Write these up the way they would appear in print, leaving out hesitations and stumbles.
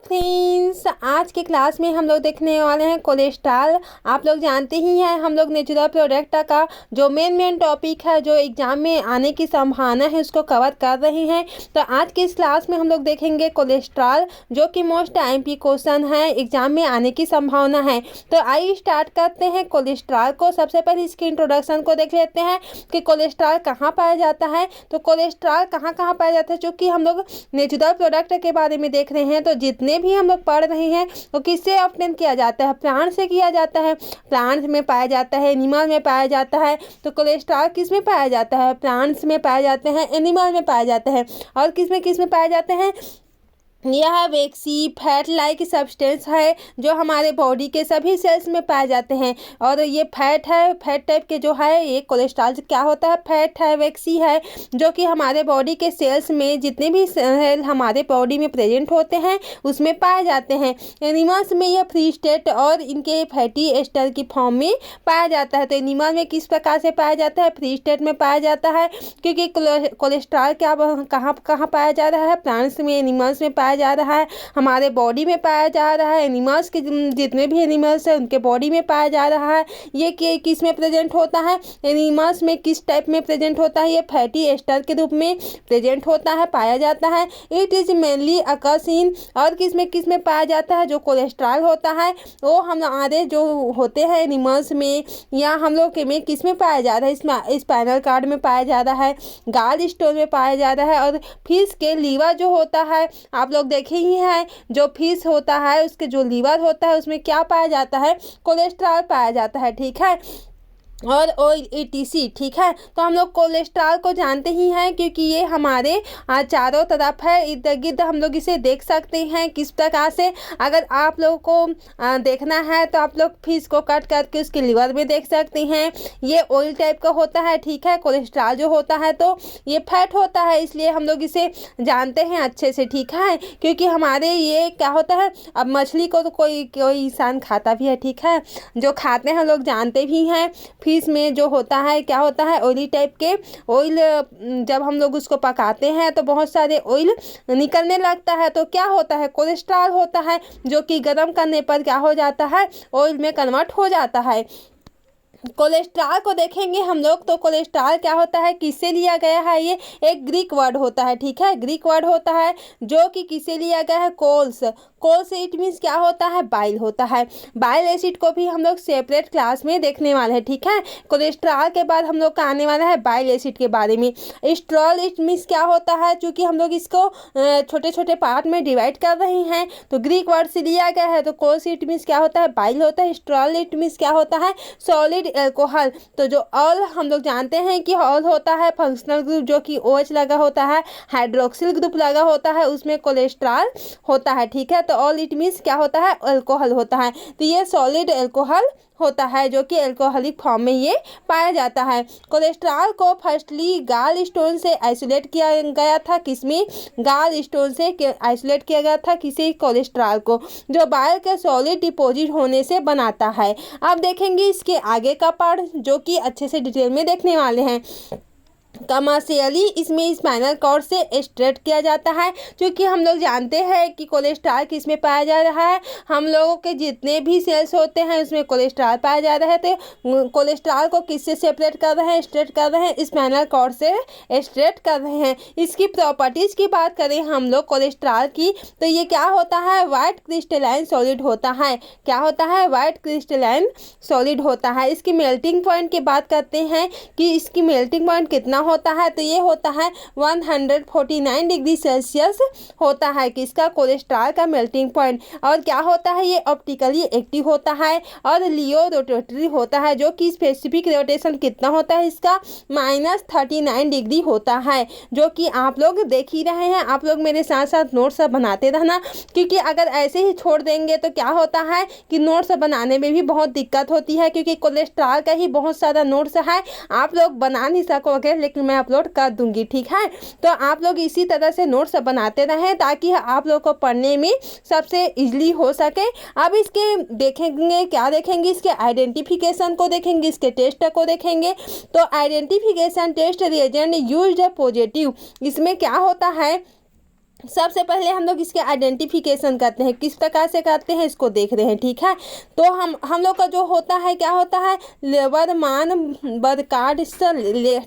Friends, आज के class में हम लोग देखने वाले हैं कोलेस्ट्रॉल। आप लोग जानते ही हैं हम लोग नेचुरल प्रोडक्ट का जो मेन टॉपिक है जो एग्जाम में आने की संभावना है उसको कवर कर रहे हैं। तो आज के इस क्लास में हम लोग देखेंगे कोलेस्ट्रॉल जो कि मोस्ट आईएमपी क्वेश्चन है, एग्जाम में आने की संभावना है। तो आइए स्टार्ट करते हैं कोलेस्ट्रॉल को। सबसे पहले इसके इंट्रोडक्शन को देख लेते हैं कि कोलेस्ट्रॉल कहाँ पाया जाता है। तो कोलेस्ट्रॉल कहाँ कहाँ पाया जाता है, चूँकि हम लोग नेचुरल प्रोडक्ट के बारे में देख रहे हैं तो जितने भी हम लोग पढ़ रहे हैं तो किससे ऑब्टेन किया जाता है, प्लांट से किया जाता है। प्लांट्स में पाया जाता है, एनिमल में पाया जाता है। तो कोलेस्ट्रॉल किस में पाया जाता है, प्लांट्स में पाया जाते हैं, एनिमल में पाया जाता है। और किस में पाए जाते हैं, यह वैक्सी फैट लाइक सब्सटेंस है जो हमारे बॉडी के सभी सेल्स में पाए जाते हैं। और ये फैट है, फैट टाइप के जो है ये कोलेस्ट्रॉल क्या होता है, फैट है, वैक्सी है जो कि हमारे बॉडी के सेल्स में जितने भी सेल हमारे बॉडी में प्रेजेंट होते हैं उसमें पाए जाते हैं। एनिमल्स में यह फ्री स्टेट और इनके फैटी एस्टर की फॉर्म में पाया जाता है। तो एनिमल में किस प्रकार से पाया जाता है, फ्री स्टेट में पाया जाता है, क्योंकि कोलेस्ट्रॉल क्या कहाँ कहाँ पाया जा रहा है, प्लांट्स में, एनिमल्स में पाया जा रहा है, हमारे बॉडी में पाया जा रहा है। एनिमल्स के जितने भी एनिमल्स हैं उनके बॉडी में पाया जा रहा है। ये किस में प्रेजेंट होता है, एनिमल्स में किस टाइप में प्रेजेंट होता है, ये फैटी एस्टर के रूप में प्रेजेंट होता है, पाया जाता है। It is mainly occurs in, और किस में पाया जाता है, जो कोलेस्ट्रॉल होता है वो हमारे जो होते हैं एनिमल्स में या हम लोग के में किस में पाया जा रहा है, इसमें स्पाइनल कार्ड में पाया जा रहा है, गाल स्टोन में पाया जा रहा है। और फिश के लीवर जो होता है आप लोग देखे ही हैं, जो फिश होता है उसके जो लीवर होता है उसमें क्या पाया जाता है, कोलेस्ट्रॉल पाया जाता है, ठीक है, और ऑयल ETC, ठीक है। तो हम लोग कोलेस्ट्रॉल को जानते ही हैं क्योंकि ये हमारे चारों तरफ है, इर्द गिर्द हम लोग इसे देख सकते हैं किस प्रकार से। अगर आप लोगों को देखना है तो आप लोग फिश को कट करके उसके लिवर में देख सकते हैं। ये ऑयल टाइप का होता है, ठीक है। कोलेस्ट्रॉल जो होता है तो ये फैट होता है, इसलिए हम लोग इसे जानते हैं अच्छे से, ठीक है, क्योंकि हमारे ये क्या होता है, अब मछली को तो कोई इंसान खाता भी है, ठीक है, जो खाते हैं हम लोग जानते भी हैं। फिश में जो होता है क्या होता है, ऑयली टाइप के ऑयल, जब हम लोग उसको पकाते हैं तो बहुत सारे ऑयल निकलने लगता है, तो क्या होता है, कोलेस्ट्रॉल होता है, जो कि गर्म करने पर क्या हो जाता है, ऑयल में कन्वर्ट हो जाता है। कोलेस्ट्रॉल को देखेंगे हम लोग तो कोलेस्ट्रॉल क्या होता है, किससे लिया गया है, ये एक ग्रीक वर्ड होता है, ठीक है, ग्रीक वर्ड होता है जो कि किससे लिया गया है, कोल्स से। इट मीन्स क्या होता है, बाइल होता है। बाइल एसिड को भी हम लोग सेपरेट क्लास में देखने वाले हैं, ठीक है। कोलेस्ट्रॉल के बाद हम लोग का आने वाला है बाइल एसिड के बारे में। स्ट्रॉल इट मीन्स क्या होता है, चूँकि हम लोग इसको छोटे छोटे पार्ट में डिवाइड कर रहे हैं तो ग्रीक वर्ड से लिया गया है। तो कोल्स इट मीन्स क्या होता है, बाइल होता है। स्ट्रॉल इट मीन्स क्या होता है, सॉलिड एल्कोहल। तो जो ऑल हम लोग जानते हैं कि ऑल होता है फंक्शनल ग्रुप जो कि OH लगा होता है, हाइड्रोक्सिल ग्रुप लगा होता है, उसमें कोलेस्ट्रॉल होता है, ठीक है। तो ऑल इट मीन्स क्या होता है, अल्कोहल होता है। तो ये सॉलिड एल्कोहल होता है जो कि एल्कोहलिक फॉर्म में ये पाया जाता है। कोलेस्ट्रॉल को फर्स्टली गाल स्टोन से आइसोलेट किया गया था, किसमें, गाल स्टोन से आइसोलेट किया गया था, किसी कोलेस्ट्रॉल को, जो बाइल के सॉलिड डिपॉजिट होने से बनाता है। अब देखेंगे इसके आगे का पार्ट जो कि अच्छे से डिटेल में देखने वाले हैं। कमर्शियली इसमें स्पाइनल कॉर्ड से एक्सट्रैक्ट किया जाता है, क्योंकि हम लोग जानते हैं कि कोलेस्ट्रॉल किस में पाया जा रहा है, हम लोगों के जितने भी सेल्स होते हैं उसमें कोलेस्ट्रॉल पाया जा रहा है। तो कोलेस्ट्रॉल को किससे सेपरेट कर रहे हैं, एक्सट्रैक्ट कर रहे हैं, स्पाइनल कॉर्ड से एक्सट्रैक्ट कर रहे हैं। इसकी प्रॉपर्टीज़ की बात करें हम लोग कोलेस्ट्रॉल की, तो ये क्या होता है, वाइट क्रिस्टलाइन सॉलिड होता है। क्या होता है, वाइट क्रिस्टलाइन सॉलिड होता है। इसकी मेल्टिंग पॉइंट की बात करते हैं कि इसकी मेल्टिंग पॉइंट कितना होता है, तो ये होता है 149 डिग्री सेल्सियस होता है कि इसका कोलेस्ट्रॉल का मेल्टिंग पॉइंट। और क्या होता है, ये ऑप्टिकली एक्टिव होता है और लियो रोटेटरी होता है, जो कि स्पेसिफिक रोटेशन कितना होता है इसका, -39 डिग्री होता है, जो कि आप लोग देख ही रहे हैं। आप लोग मेरे साथ साथ नोट्स बनाते रहना, क्योंकि अगर ऐसे ही छोड़ देंगे तो क्या होता है कि नोट्स बनाने में भी बहुत दिक्कत होती है, क्योंकि कोलेस्ट्रॉल का ही बहुत सारा नोट्स है, आप लोग बना नहीं सकोगे लेकिन मैं अपलोड कर दूंगी, ठीक है। तो आप लोग इसी तरह से नोट्स बनाते रहें ताकि आप लोग को पढ़ने में सबसे इजली हो सके। अब इसके देखेंगे, क्या देखेंगे, इसके आइडेंटिफिकेशन को देखेंगे, इसके टेस्ट को देखेंगे। तो identification test reagent used positive, इसमें क्या होता है सबसे पहले हम लोग इसके आइडेंटिफिकेशन करते हैं, किस प्रकार से करते हैं इसको देख रहे हैं। ठीक है, तो हम लोग का जो होता है क्या होता है, लेबर मान बर्ड कार्ड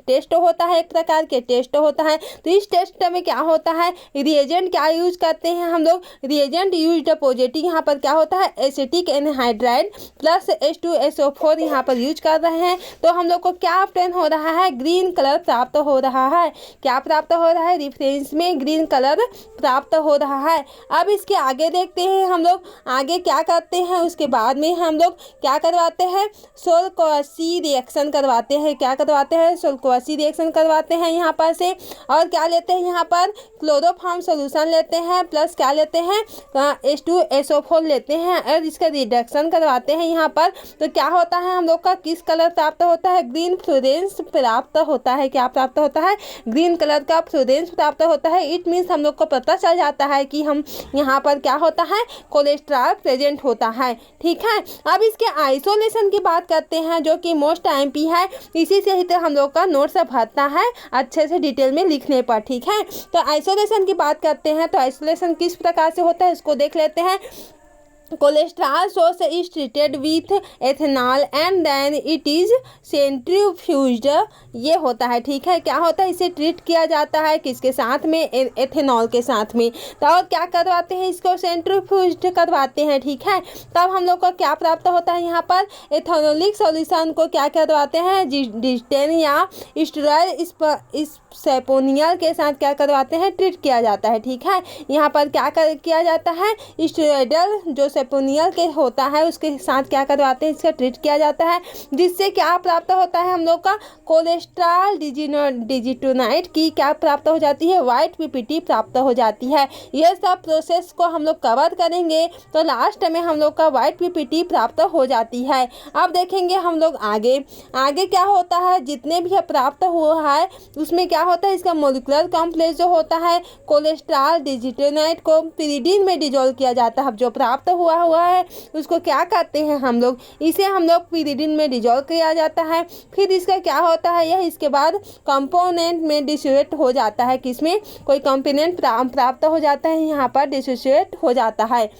टेस्ट होता है, एक प्रकार के टेस्ट होता है। तो इस टेस्ट में क्या होता है, रिएजेंट क्या यूज करते हैं हम लोग, रिएजेंट यूज पॉजिटिव, यहाँ पर क्या होता है एसिटिक एनहाइड्राइड प्लस H2SO4 यहाँ पर यूज कर रहे हैं। तो हम लोग को क्या ऑब्टेन हो रहा है, ग्रीन कलर प्राप्त हो रहा है। क्या प्राप्त हो रहा है, रेफरेंस में ग्रीन कलर प्राप्त हो रहा है। अब इसके आगे देखते हैं हम लोग आगे क्या करते हैं। उसके बाद में हम लोग क्या करवाते हैं, सोल्क्वासी रिएक्शन करवाते हैं। क्या करवाते हैं, सोल्क्वासी रिएक्शन करवाते हैं यहाँ पर से। और क्या लेते हैं यहाँ पर, क्लोरोफॉर्म सोल्यूशन लेते हैं प्लस क्या लेते हैं H2SO4 लेते हैं और इसका रिडक्शन करवाते हैं यहाँ पर। तो क्या होता है, हम लोग का किस कलर प्राप्त होता है, ग्रीन फ्लोरेंस प्राप्त होता है। क्या प्राप्त होता है, ग्रीन कलर का फ्लोरेंस प्राप्त होता है। इट मीन्स हम लोग को पता चल जाता है कि हम यहाँ पर क्या होता है, कोलेस्ट्रॉल प्रेजेंट होता है। ठीक है, अब इसके आइसोलेशन की बात करते हैं जो कि मोस्ट एमपी है। इसी से ही तो हम लोग का नोट्स भरता है अच्छे से डिटेल में लिखने पर। ठीक है, तो आइसोलेशन की बात करते हैं। तो आइसोलेशन किस प्रकार से होता है इसको देख लेते हैं। Cholesterol source is treated with ethanol and then it is centrifuged, ये होता है। ठीक है, क्या होता है, इसे ट्रीट किया जाता है किसके साथ में, एथेनॉल के साथ में। तो और क्या करवाते हैं, इसको सेंट्रीफ्यूज्ड करवाते हैं। ठीक है, तब हम लोग को क्या प्राप्त होता है, यहाँ पर एथेनॉलिक सॉल्यूशन को क्या करवाते हैं, डिस्टेन या स्टेरॉइड सेपोनियल के साथ क्या करवाते हैं, ट्रीट किया जाता है। ठीक है, यहाँ पर क्या किया जाता है, स्टेरॉइडल जो सेपोनियल के होता है उसके साथ क्या करवाते हैं, इसका ट्रीट किया जाता है। जिससे क्या प्राप्त होता है, हम लोग का कोलेस्ट्रॉल डिजिटोनाइट की क्या प्राप्त हो जाती है, वाइट पीपीटी प्राप्त हो जाती है। यह सब प्रोसेस को हम लोग कवर करेंगे तो लास्ट में हम लोग का वाइट पीपीटी प्राप्त हो जाती है। अब देखेंगे हम लोग आगे क्या होता है, जितने भी प्राप्त हुआ है उसमें क्या होता है, इसका मोलिकुलर कॉम्प्लेक्स जो होता है कोलेस्ट्रॉल डिजिटोनाइट को पिरिडीन में डिजोल्व किया जाता है। जो प्राप्त हुआ है उसको क्या करते हैं हम लोग, इसे हम लोग पिरिडीन में डिजोल्व किया जाता है। फिर इसका क्या होता है, यह इसके बाद कंपोनेंट में डिसोसिएट हो जाता है। किसमें, कोई कंपोनेंट प्राप्त हो जाता है, यहाँ पर डिसोसिएट हो जाता है।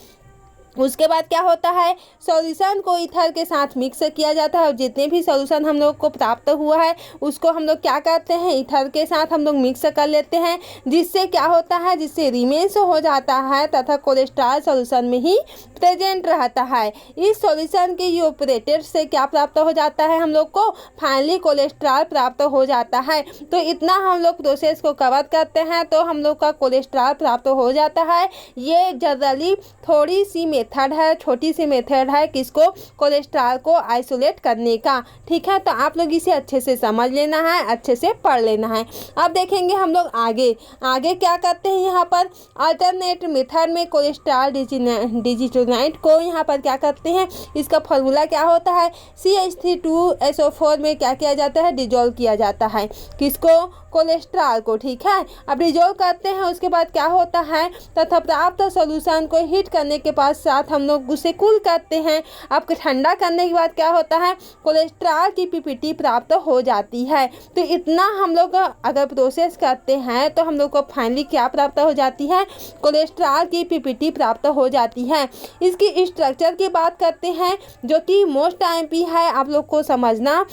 उसके बाद क्या होता है, सॉल्यूशन को ईथर के साथ मिक्स किया जाता है। और जितने भी सॉल्यूशन हम लोग को प्राप्त हुआ है उसको हम लोग क्या करते हैं, ईथर के साथ हम लोग मिक्स कर लेते हैं। जिससे क्या होता है, जिससे रिमेन्स हो जाता है तथा कोलेस्ट्रॉल सॉल्यूशन में ही प्रेजेंट रहता है। इस सॉल्यूशन के इवेपोरेटेड से क्या प्राप्त हो जाता है, हम लोग को फाइनली कोलेस्ट्रॉल प्राप्त हो जाता है। तो इतना हम लोग प्रोसेस को कवर करते हैं तो हम लोग का कोलेस्ट्रॉल प्राप्त हो जाता है। ये जनरली थोड़ी सी मेथड है, छोटी सी मेथड है किसको, कोलेस्ट्रॉल को आइसोलेट करने का। ठीक है, तो आप लोग इसे अच्छे से समझ लेना है, अच्छे से पढ़ लेना है। अब देखेंगे हम लोग आगे क्या करते हैं। यहाँ पर अल्टरनेट मेथड में कोलेस्ट्रॉल डिजिटोनाइट को यहाँ पर क्या करते हैं, इसका फॉर्मूला क्या होता है, CH3 2SO4 में क्या किया जाता है, डिजोल्व किया जाता है। किसको, कोलेस्ट्रॉल को। ठीक है, अब डिजोल्व करते हैं उसके बाद क्या होता है, तथा प्राप्त सॉल्यूशन को हीट करने के साथ हम लोग उसे कूल करते हैं। अब ठंडा करने के बाद क्या होता है, कोलेस्ट्रॉल की पीपीटी प्राप्त हो जाती है। तो इतना हम लोग अगर प्रोसेस करते हैं तो हम लोग को फाइनली क्या प्राप्त हो जाती है, कोलेस्ट्रॉल की पीपीटी प्राप्त हो जाती है। इसकी स्ट्रक्चर की बात करते हैं जो कि मोस्ट एमपी है, आप लोग को समझना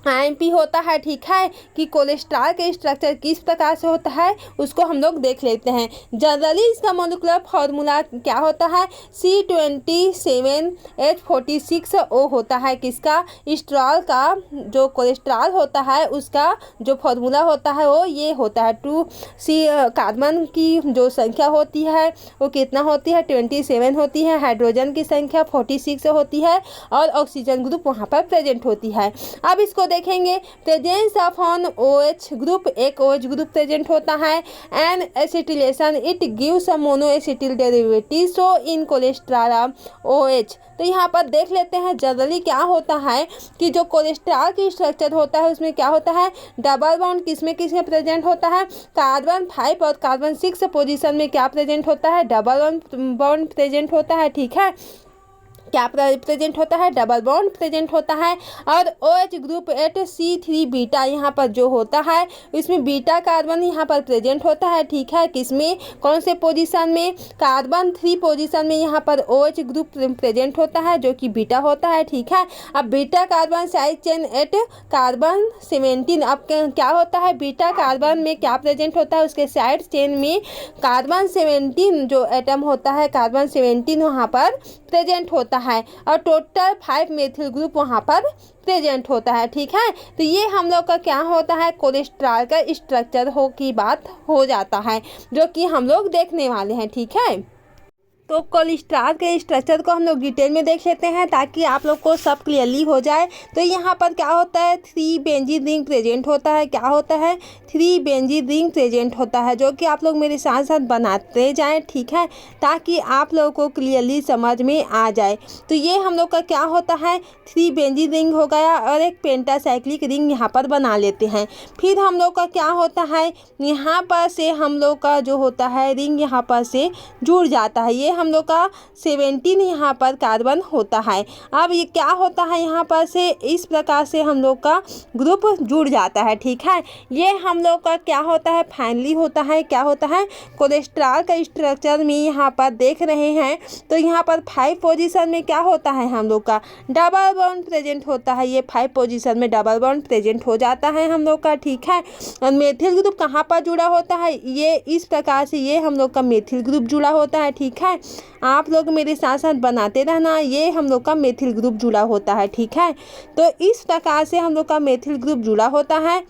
आईएमपी होता है। ठीक है, कि कोलेस्ट्रॉल के स्ट्रक्चर किस प्रकार से होता है उसको हम लोग देख लेते हैं। जनरली इसका मोलिकुलर फार्मूला क्या होता है, C27H46O होता है। किसका, स्ट्रॉल का जो कोलेस्ट्रॉल होता है उसका जो फार्मूला होता है वो ये होता है। 2C कार्बन की जो संख्या होती है वो कितना होती है, 27 होती है। हाइड्रोजन की संख्या 46 होती है और ऑक्सीजन ग्रुप वहाँ पर प्रेजेंट होती है। अब इसको देखेंगे, presence of on OH group, एक OH ग्रुप प्रेजेंट होता है। An acetylation it gives a mono acetyl derivative so in cholesterol OH। तो यहाँ पर देख लेते हैं जनरली क्या होता है कि जो कोलेस्ट्रॉल की स्ट्रक्चर होता है उसमें क्या होता है, डबल बॉन्ड किसमें प्रेजेंट होता है, कार्बन 5 और कार्बन 6 पोजीशन में क्या प्रेजेंट होता है, डबल बॉन्ड प्रेजेंट होता है। ठीक है, क्या प्रेजेंट होता है, डबल बॉन्ड प्रेजेंट होता है। और OH group at C3 beta यहाँ पर जो होता है इसमें बीटा कार्बन यहाँ पर प्रेजेंट होता है, ठीक है। किसमें, कौन से पोजीशन में, कार्बन 3 पोजीशन में यहाँ पर OH ग्रुप प्रेजेंट होता है जो कि बीटा होता है, ठीक है। अब beta carbon side chain at carbon 17, अब क्या होता है, बीटा कार्बन में क्या प्रेजेंट होता है, उसके साइड चेन में कार्बन 17 जो एटम होता है, कार्बन 17 वहाँ पर प्रेजेंट होता है और टोटल 5 मेथिल ग्रुप वहाँ पर प्रेजेंट होता है, ठीक है। तो ये हम लोग का क्या होता है, कोलेस्ट्रॉल का स्ट्रक्चर की बात हो जाता है जो कि हम लोग देखने वाले हैं, ठीक है। तो कोलेस्ट्रॉल के स्ट्रक्चर को हम लोग डिटेल में देख लेते हैं ताकि आप लोग को सब क्लियरली हो जाए। तो यहाँ पर क्या होता है, 3 बेंजीन रिंग प्रेजेंट होता है। क्या होता है, 3 बेंजीन रिंग प्रेजेंट होता है जो कि आप लोग मेरे साथ साथ बनाते जाएं, ठीक है, ताकि आप लोगों को क्लियरली समझ में आ जाए। तो ये हम लोग का क्या होता है, 3 बेंजीन रिंग हो गया और एक पेंटासाइक्लिक रिंग यहाँ पर बना लेते हैं। फिर हम लोग का क्या होता है, यहाँ पर से हम लोग का जो होता है रिंग यहाँ पर से जुड़ जाता है। ये हम लोग का 17 यहाँ पर कार्बन होता है। अब ये क्या होता है, यहाँ पर से इस प्रकार से हम लोग का ग्रुप जुड़ जाता है, ठीक है। ये हम लोग का क्या होता है, फाइनली होता है, क्या होता है, कोलेस्ट्रॉल का स्ट्रक्चर में यहाँ पर देख रहे हैं। तो यहाँ पर 5 पोजीशन में क्या होता है, हम लोग का डबल बॉन्ड प्रेजेंट होता है। ये 5 पोजीशन में डबल बॉन्ड प्रेजेंट हो जाता है हम लोग का, ठीक है। और मेथिल ग्रुप कहाँ पर जुड़ा होता है, ये इस प्रकार से ये हम लोग का मेथिल ग्रुप जुड़ा होता है, ठीक है। आप लोग मेरे साथ साथ बनाते रहना, ये हम लोग का मेथिल ग्रुप जुड़ा होता है, ठीक है। तो इस प्रकार से हम लोग का मेथिल ग्रुप जुड़ा होता है,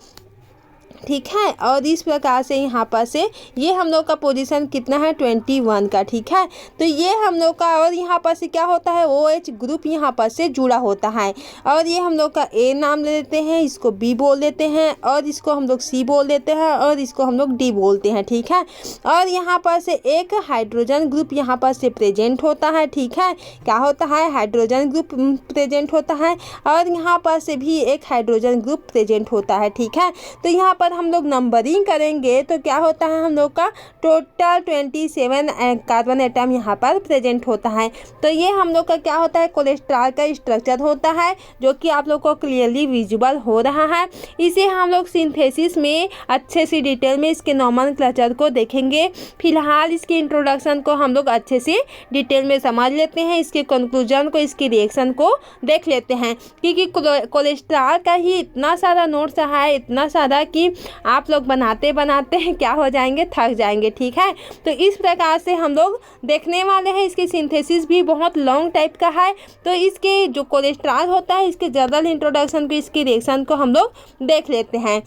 ठीक है। और इस प्रकार से यहाँ पर से ये हम लोग का पोजीशन कितना है, 21 का, ठीक है। तो ये हम लोग का, और यहाँ पर से क्या होता है, OH ग्रुप यहाँ पर से जुड़ा होता है। और ये हम लोग का A नाम ले लेते हैं, इसको B बोल देते हैं, और इसको हम लोग C बोल देते हैं, और इसको हम लोग D बोलते हैं, ठीक है। और यहाँ पर से एक हाइड्रोजन ग्रुप यहाँ पर से प्रेजेंट होता है, ठीक है। क्या होता है, हाइड्रोजन ग्रुप प्रेजेंट होता है। और यहाँ पर से भी एक हाइड्रोजन ग्रुप प्रेजेंट होता है, ठीक है। तो यहाँ पर हम लोग नंबरिंग करेंगे तो क्या होता है, हम लोग का टोटल 27 कार्बन एटम यहाँ पर प्रेजेंट होता है। तो ये हम लोग का क्या होता है, कोलेस्ट्रॉल का स्ट्रक्चर होता है जो कि आप लोग को क्लियरली विजिबल हो रहा है। इसे हम लोग सिंथेसिस में अच्छे से डिटेल में इसके नोमेनक्लेचर को देखेंगे। फिलहाल इसके इंट्रोडक्शन को हम लोग अच्छे से डिटेल में समझ लेते हैं, इसके कंक्लूजन को, इसकी रिएक्शन को देख लेते हैं, क्योंकि कोलेस्ट्रॉल का ही इतना सारा नोट्स है, इतना सारा कि आप लोग बनाते बनाते क्या हो जाएंगे, थक जाएंगे, ठीक है। तो इस प्रकार से हम लोग देखने वाले हैं। इसकी सिंथेसिस भी बहुत लॉन्ग टाइप का है। तो इसके जो कोलेस्ट्रॉल होता है, इसके जनरल इंट्रोडक्शन को, इसकी रिएक्शन को हम लोग देख लेते हैं।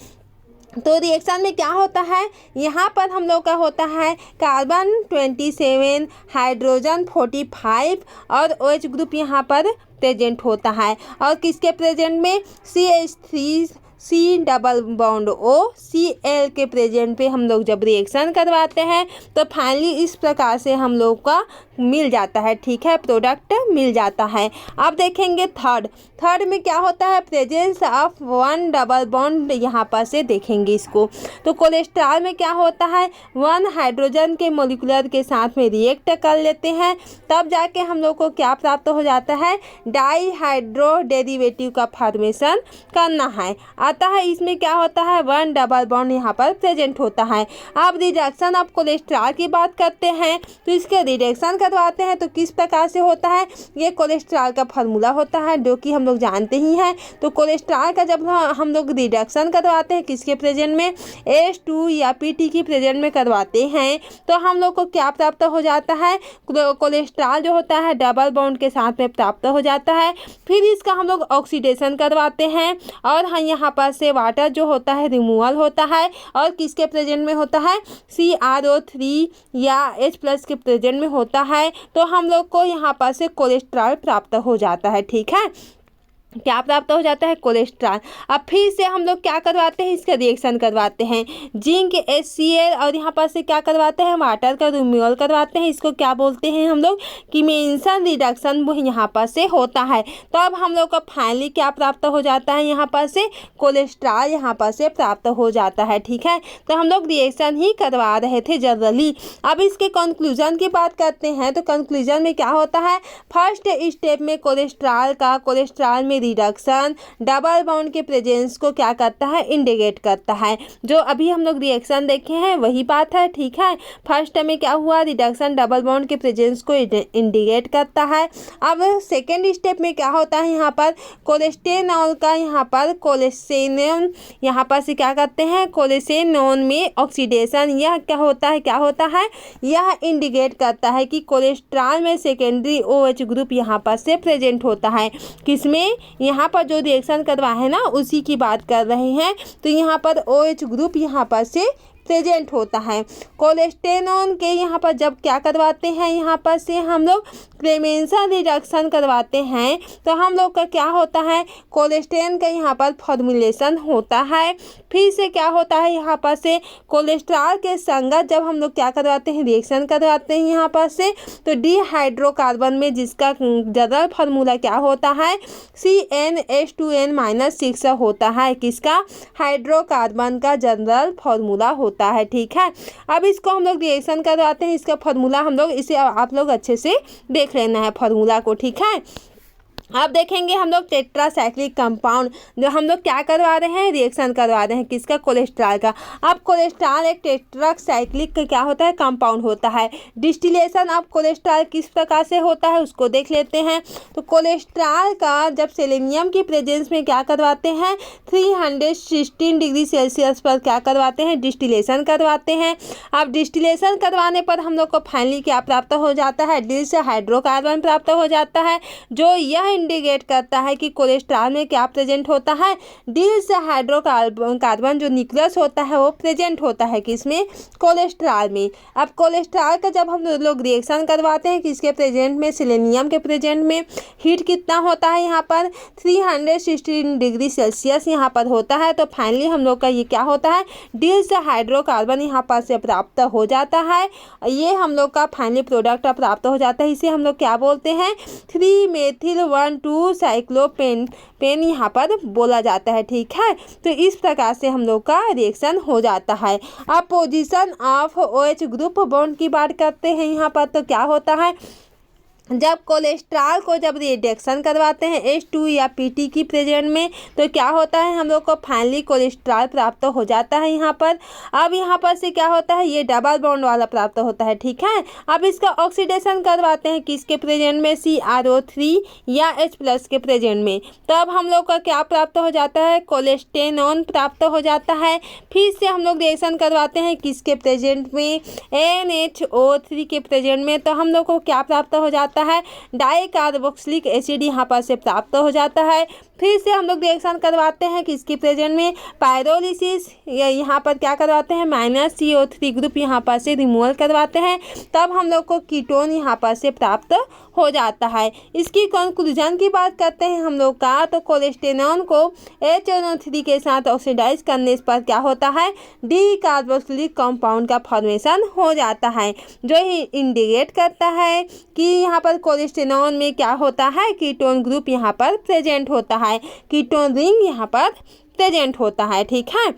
तो रिएक्शन में क्या होता है, यहाँ पर हम लोग का होता है कार्बन 27, हाइड्रोजन 45 और OH ग्रुप यहाँ पर प्रेजेंट होता है। और किसके प्रेजेंट में, CH3C डबल बॉन्ड OCl के प्रेजेंट पे हम लोग जब रिएक्शन करवाते हैं तो फाइनली इस प्रकार से हम लोग का मिल जाता है, ठीक है, प्रोडक्ट मिल जाता है। अब देखेंगे थर्ड में क्या होता है, प्रेजेंस ऑफ 1 डबल बॉन्ड यहाँ पर से देखेंगे इसको। तो कोलेस्ट्रॉल में क्या होता है, 1 हाइड्रोजन के मोलिकुलर के साथ में रिएक्ट कर लेते हैं, तब जाके हम लोग को क्या प्राप्त हो जाता है, डाईहाइड्रो डेरिवेटिव का फॉर्मेशन करना है। अतः इसमें क्या होता है, 1 डबल बॉन्ड यहाँ पर प्रेजेंट होता है। अब रिडक्शन ऑफ कोलेस्ट्रॉल की बात करते हैं तो इसके रिडक्शन करवाते हैं तो किस प्रकार से होता है, ये कोलेस्ट्रॉल का फार्मूला होता है जो कि हम लोग जानते ही हैं। तो कोलेस्ट्रॉल का जब हम लोग रिडक्शन करवाते हैं किसके प्रेजेंट में, H2 या PT की प्रेजेंट में करवाते हैं तो हम लोग को क्या प्राप्त हो जाता है, कोलेस्ट्रॉल जो होता है डबल बॉन्ड के साथ में प्राप्त हो जाता है। फिर इसका हम लोग ऑक्सीडेशन करवाते हैं और हाँ यहाँ पर से वाटर जो होता है रिमूवल होता है और किसके प्रेजेंट में होता है, CrO3 या H+ के प्रेजेंट में होता है। तो हम लोग को यहाँ पर से कोलेस्ट्रॉल प्राप्त हो जाता है, ठीक है। क्या प्राप्त हो जाता है, कोलेस्ट्रॉल। अब फिर से हम लोग क्या करवाते हैं, इसका रिएक्शन करवाते हैं, जिंक HCl और यहाँ पर से क्या करवाते हैं, वाटर का रिमूवल करवाते हैं। इसको क्या बोलते हैं हम लोग कि मेंशन रिडक्शन वो यहाँ पर से होता है। तो अब हम लोग को फाइनली क्या प्राप्त हो जाता है, यहाँ पर से कोलेस्ट्रॉल यहाँ पर से प्राप्त हो जाता है। ठीक है, तो हम लोग रिएक्शन ही करवा रहे थे जनरली। अब इसके कंक्लूजन की बात करते हैं, तो कंक्लूजन में क्या होता है, फर्स्ट स्टेप में कोलेस्ट्रॉल में रिडक्शन डबल बॉन्ड के प्रेजेंस को क्या करता है, इंडिकेट करता है। जो अभी हम लोग रिएक्शन देखे हैं वही बात है। ठीक है, फर्स्ट में क्या हुआ, रिडक्शन डबल बॉन्ड के प्रेजेंस को इंडिकेट करता है। अब सेकेंड स्टेप में क्या होता है, यहाँ पर कोलेस्टेनॉल का यहाँ पर कोलेसेनोन यहाँ पर से क्या करते हैं, कोलेसेनोन में ऑक्सीडेशन, यह क्या होता है, यह इंडिकेट करता है कि कोलेस्ट्रॉल में सेकेंडरी OH ग्रुप यहाँ पर से प्रेजेंट होता है। किसमें, यहाँ पर जो रिएक्शन करवा है ना उसी की बात कर रहे हैं। तो यहाँ पर OH ग्रुप यहाँ पर से प्रेजेंट होता है। कोलेस्टेनॉन के यहाँ पर जब क्या करवाते हैं, यहाँ पर से हम लोग क्लेमेंसन रिडक्शन करवाते हैं, तो हम लोग का क्या होता है, कोलेस्टेन का यहाँ पर फॉर्मुलेशन होता है। फिर से क्या होता है, यहाँ पर से कोलेस्ट्रॉल के संगत जब हम लोग क्या करवाते हैं, रिएक्शन करवाते हैं यहाँ पर से, तो डिहाइड्रोकार्बन में जिसका जनरल फार्मूला क्या होता है, CnH2n-6 होता है। किसका, हाइड्रोकार्बन का जनरल फार्मूला होता है। ठीक है, अब इसको हम लोग रिएक्शन करवाते हैं, इसका फार्मूला हम लोग, इसे आप लोग अच्छे से देख लेना है फार्मूला को। ठीक है, अब देखेंगे हम लोग टेट्रासाइक्लिक कंपाउंड, जो हम लोग क्या करवा रहे हैं, रिएक्शन करवा रहे हैं, किसका, कोलेस्ट्रॉल का। अब कोलेस्ट्रॉल एक टेट्रासाइक्लिक का क्या होता है, कंपाउंड होता है। डिस्टिलेशन ऑफ कोलेस्ट्रॉल किस प्रकार से होता है उसको देख लेते हैं। तो कोलेस्ट्रॉल का जब सेलेनियम की प्रेजेंस में क्या करवाते हैं, 316 डिग्री सेल्सियस पर क्या करवाते हैं, डिस्टिलेशन करवाते हैं। अब डिस्टिलेशन करवाने पर हम लोग को फाइनली क्या प्राप्त हो जाता है, डिस हाइड्रोकार्बन प्राप्त हो जाता है, जो यह इंडिकेट करता है कि कोलेस्ट्रॉल में क्या प्रेजेंट होता है, डिस हाइड्रोकार्बन जो न्यूक्लियस होता है वो प्रेजेंट होता है किसमें, कोलेस्ट्रॉल में। अब कोलेस्ट्रॉल का जब हम लोग रिएक्शन करवाते हैं किसके प्रेजेंट में, सेलेनियम के प्रेजेंट में, हीट कितना होता है यहाँ पर, 316 डिग्री सेल्सियस यहाँ पर होता है। तो फाइनली हम लोग का ये क्या होता है, डिस हाइड्रोकार्बन यहाँ पर से प्राप्त हो जाता है। ये हम लोग का फाइनली प्रोडक्ट प्राप्त हो जाता है। इसे हम लोग क्या बोलते हैं, 3-मेथिल-1,2 साइक्लोपेन यहाँ पर बोला जाता है। ठीक है, तो इस प्रकार से हम लोग का रिएक्शन हो जाता है। अब position of OH group bond की बात करते हैं यहाँ पर, तो क्या होता है, जब कोलेस्ट्रॉल को जब रिडक्शन करवाते हैं H2 या PT की प्रेजेंट में, तो क्या होता है, हम लोग को फाइनली कोलेस्ट्रॉल प्राप्त हो जाता है यहाँ पर। अब यहाँ पर से क्या होता है, ये डबल बॉन्ड वाला प्राप्त होता है। ठीक है, अब इसका ऑक्सीडेशन करवाते हैं किसके प्रेजेंट में, CrO3 या H+ के प्रेजेंट में, तब हम लोग का क्या प्राप्त हो जाता है, कोलेस्टेनॉन प्राप्त हो जाता है। फिर से हम लोग रिएक्शन करवाते हैं किसके प्रेजेंट में, NHO3 के प्रेजेंट में, तो हम लोग को क्या प्राप्त हो जाता है, डाइकार्बोक्सिलिक एसिड यहाँ पर से प्राप्त हो जाता है। फिर से हम लोग रिएक्शन करवाते हैं किसकी प्रेजेंट में, पायरोलिसिस, यहाँ पर क्या करवाते हैं, -CO3 ग्रुप यहाँ पर से रिमूवल करवाते हैं, तब हम लोग को कीटोन यहाँ पर से प्राप्त हो जाता है। इसकी कंक्लूजन की बात करते हैं हम लोग का, तो कोलेस्टेनॉन को HNO3 के साथ ऑक्सीडाइज करने पर क्या होता है, डिकार्बोक्सिलिक कंपाउंड का फॉर्मेशन हो जाता है, जो इंडिकेट करता है कि यहाँ पर कोलेस्टेनॉन में क्या होता है, कीटोन ग्रुप यहाँ पर प्रेजेंट होता है, कीटोन रिंग यहाँ पर प्रेजेंट होता है। ठीक है,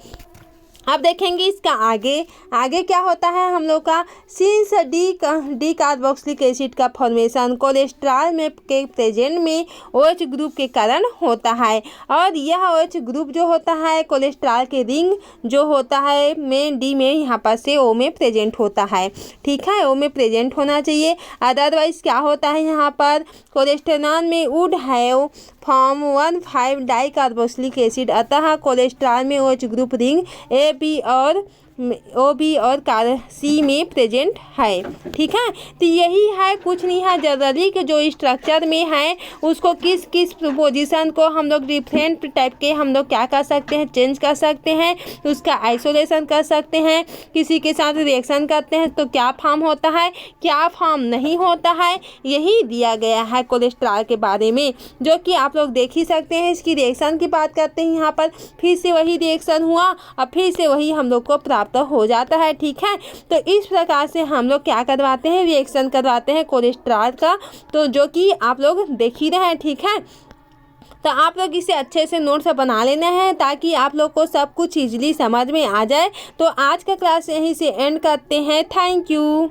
अब देखेंगे इसका आगे क्या होता है हम लोग का, सिंस डी कार्बोक्सिलिक एसिड का फॉर्मेशन कोलेस्ट्रॉल में के प्रेजेंट में OH ग्रुप के कारण होता है, और यह OH ग्रुप जो होता है कोलेस्ट्रॉल के रिंग जो होता है में D में यहाँ पर से O में प्रेजेंट होता है। ठीक है, O में प्रेजेंट होना चाहिए, अदरवाइज क्या होता है, यहाँ पर कोलेस्टेरॉल में would have form 1,5 dicarboxylic acid, अतः कोलेस्ट्रॉल में OH ग्रुप रिंग AB और ओ बी और कार सी में प्रेजेंट है। ठीक है, तो यही है, कुछ नहीं है। जनरली के जो स्ट्रक्चर में है उसको किस किस पोजीशन को हम लोग डिफरेंट टाइप के हम लोग क्या कर सकते हैं, चेंज कर सकते हैं, उसका आइसोलेशन कर सकते हैं, किसी के साथ रिएक्शन करते हैं तो क्या फॉर्म होता है, क्या फॉर्म नहीं होता है, यही दिया गया है कोलेस्ट्रॉल के बारे में, जो कि आप लोग देख ही सकते हैं। इसकी रिएक्शन की बात करते हैं यहाँ पर, फिर से वही रिएक्शन हुआ और फिर से वही हम लोग को प्राप्त हो जाता है। ठीक है, तो इस प्रकार से हम लोग क्या करवाते हैं, रिएक्शन करवाते हैं कोलेस्ट्रॉल का, तो जो कि आप लोग देख ही रहे हैं। ठीक है, तो आप लोग इसे अच्छे से नोट्स बना लेना है ताकि आप लोग को सब कुछ ईजिली समझ में आ जाए। तो आज का क्लास यहीं से एंड करते हैं। Thank you.